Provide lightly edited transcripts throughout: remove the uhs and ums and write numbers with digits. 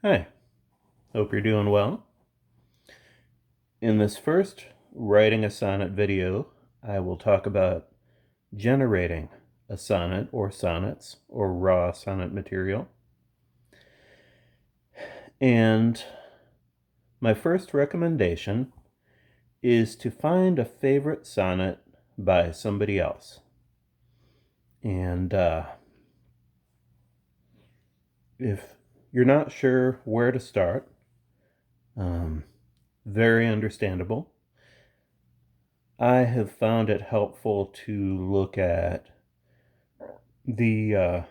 Hi, hope you're doing well. In this first writing a sonnet video, I will talk about generating a sonnet or sonnets or raw sonnet material. And my first recommendation is to find a favorite sonnet by somebody else. And if you're not sure where to start, um, very understandable. I have found it helpful to look at the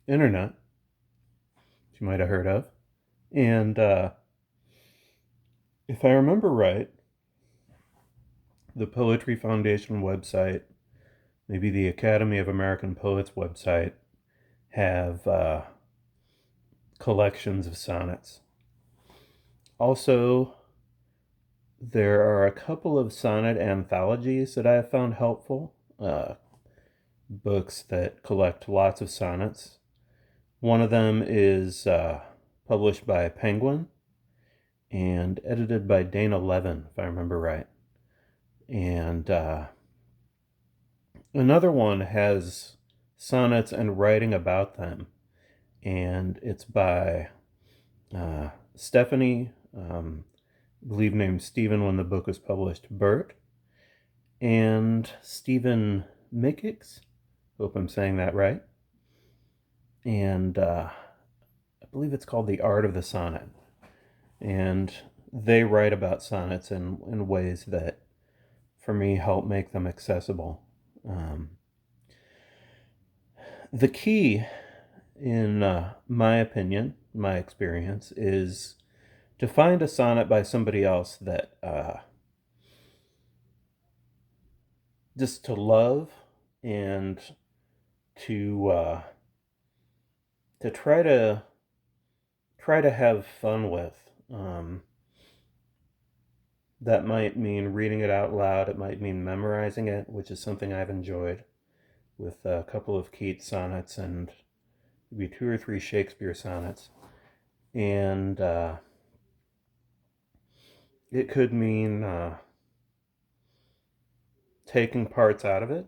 internet, which you might have heard of. And if I remember right, the Poetry Foundation website, maybe the Academy of American Poets website, have collections of sonnets. Also, there are a couple of sonnet anthologies that I have found helpful, books that collect lots of sonnets. One of them is published by Penguin and edited by Dana Levin, if I remember right. And another one has sonnets and writing about them, and it's by Stephanie, I believe named Stephen when the book was published, Burt, and Stephen Mickix. Hope I'm saying that right. And I believe it's called The Art of the Sonnet. And they write about sonnets in ways that, for me, help make them accessible. Um, the key, in my opinion, my experience, is to find a sonnet by somebody else that just to love and to to try to have fun with. That might mean reading it out loud. It might mean memorizing it, which is something I've enjoyed with a couple of Keats sonnets and maybe two or three Shakespeare sonnets. And it could mean taking parts out of it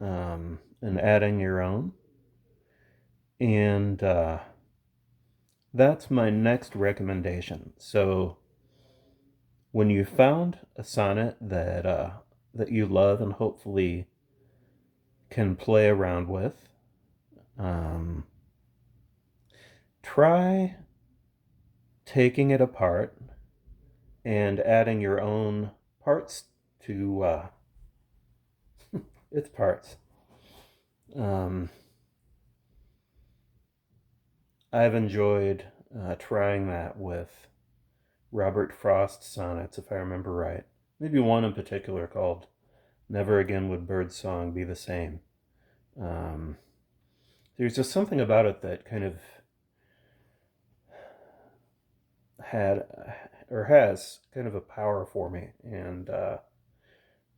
and adding your own. And that's my next recommendation. So when you found a sonnet that you love and hopefully can play around with, um, try taking it apart and adding your own parts to its parts. Um, I've enjoyed trying that with Robert Frost sonnets, if I remember right. Maybe one in particular called Never Again Would Bird Song Be the Same. Um, there's just something about it that kind of had or has kind of a power for me. And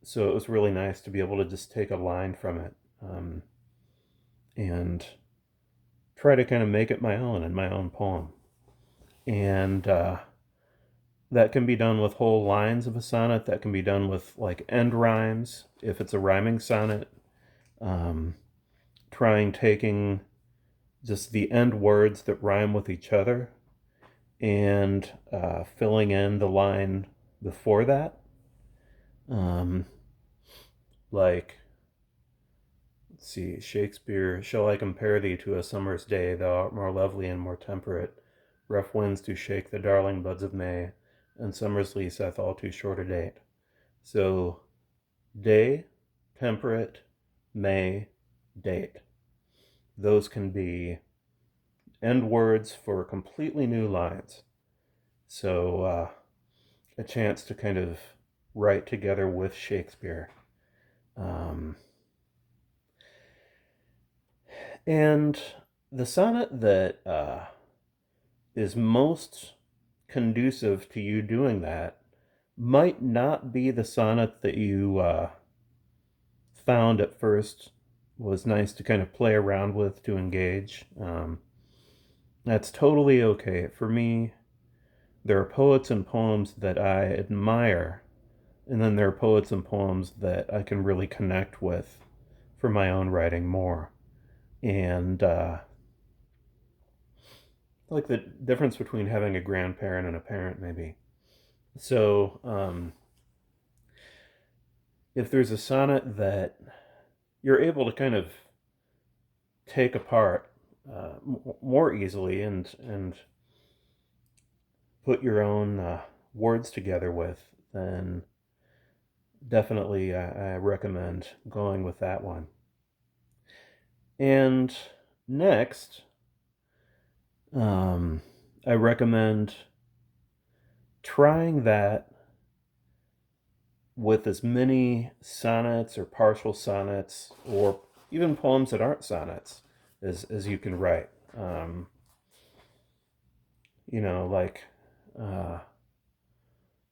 so it was really nice to be able to just take a line from it and try to kind of make it my own in my own poem. And that can be done with whole lines of a sonnet. That can be done with like end rhymes if it's a rhyming sonnet. Um, trying taking just the end words that rhyme with each other and filling in the line before that. Um, like, let's see, Shakespeare, shall I compare thee to a summer's day? Thou art more lovely and more temperate. Rough winds do shake the darling buds of May, and summer's lease hath all too short a date. So, day, temperate, May, date. Those can be end words for completely new lines. So, a chance to kind of write together with Shakespeare. Um, and the sonnet that is most conducive to you doing that might not be the sonnet that you found at first was nice to kind of play around with to engage. That's totally okay. For me, there are poets and poems that I admire, and then there are poets and poems that I can really connect with for my own writing more. And like the difference between having a grandparent and a parent, maybe. So, if there's a sonnet that you're able to kind of take apart more easily and put your own words together with, then definitely I recommend going with that one. And next, I recommend trying that with as many sonnets or partial sonnets or even poems that aren't sonnets as you can write. Um, like, uh,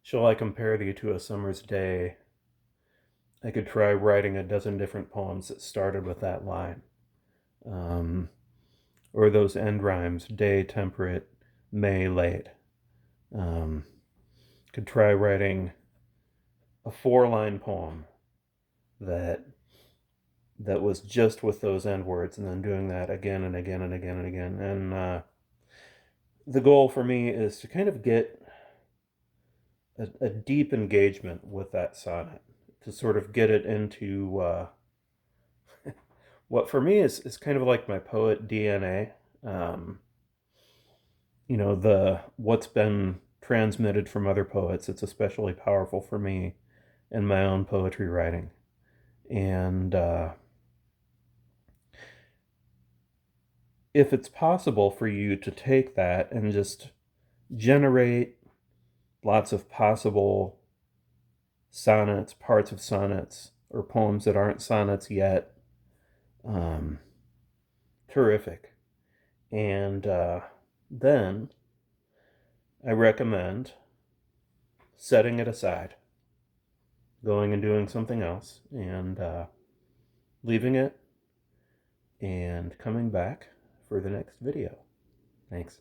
shall I compare thee to a summer's day? I could try writing a dozen different poems that started with that line. Um, or those end rhymes, day temperate, May late. Um, could try writing a 4-line poem that was just with those end words, and then doing that again and again and again and again. And the goal for me is to kind of get a deep engagement with that sonnet, to sort of get it into what for me is kind of like my poet DNA. Um, the what's been transmitted from other poets, it's especially powerful for me in my own poetry writing. And if it's possible for you to take that and just generate lots of possible sonnets, parts of sonnets, or poems that aren't sonnets yet, um, terrific. And then I recommend setting it aside, going and doing something else, and leaving it and coming back for the next video. Thanks.